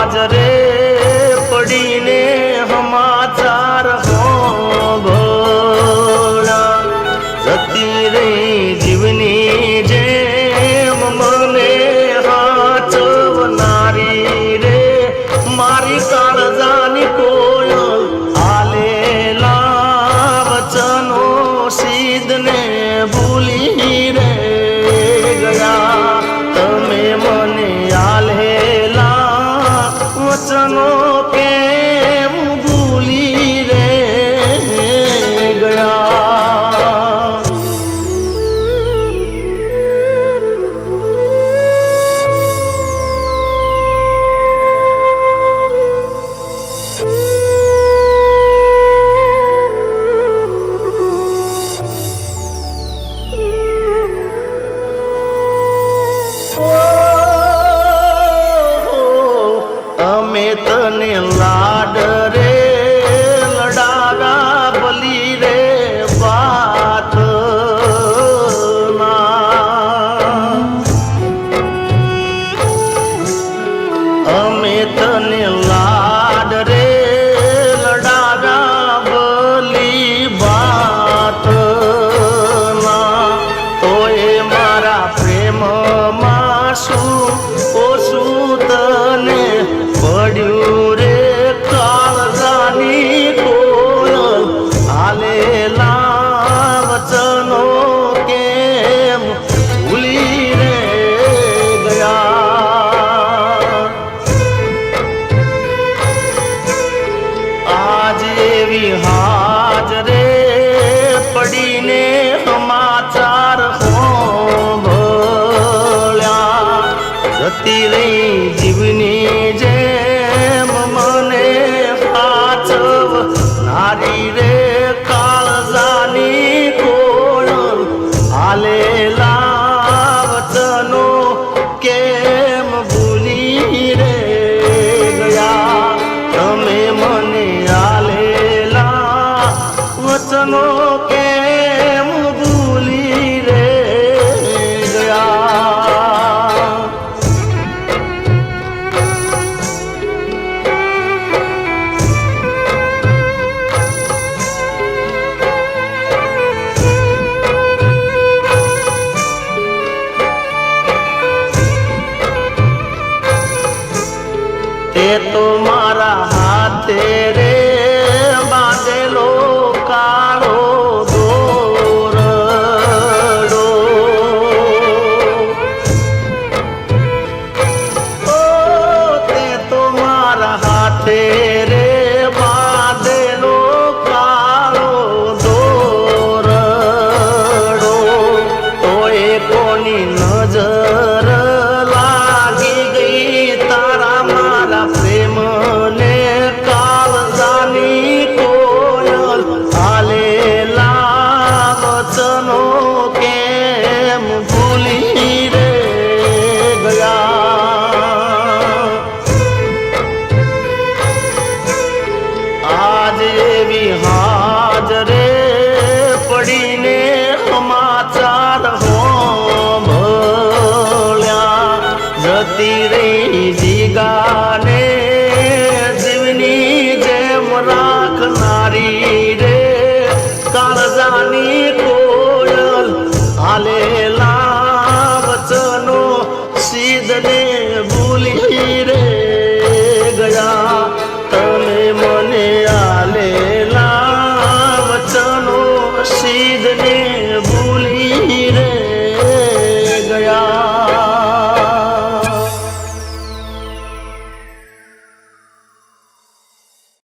હાજરે પડીને સમાચાર હોભળ્યા જતી રહી જીવની જેમ મને હાચવનારી રે મારી કાળજાની કોયલ આલેલા વચનો સિદ્ધને ભૂલી રે ગયા તમે મને આલેલા વચનો કેમ ભૂલી રે ગયા અમે તને લાડ રે લડાગા ભલી રે વાત અમે તને લાડ રે લડાગા ભલી વાત તો એ મારા પ્રેમમાં શું ઓછું તને પડ્યું રે કાળજાની કોયલ આલેલા વચનો કેમ ભૂલી રે ગયા આજ એવી હાજરે પડીને સમાચાર હોભળ્યા જતી રહી જીવની જેમ મને હાચવનારી રે કાળજાની કોયલ આલેલા વચનો કેમ ભૂલી રે ગયા તમે મને આલેલા વચનો કેમ ભૂલી રે ગયા તે તો મારા હાથે રે બાંધેલો કાળો દોરડો તે તો મારા હાથે રે બાંધેલો કાળો દોરડો તો એ કોની નજર લાગી ગઈ તારા મારા પ્રેમને કાળજાની કોયલ આલેલા વચનો કેમ ભૂલી રે ગયા આજ એવી હાજરે પડીને સમાચાર હોભળ્યા જતી રહી જીગાને જીવની જેમ રાખનારી રે કાળજાની કોયલ આલેલા વચનો સિદ્ધને ભૂલી રે ગયા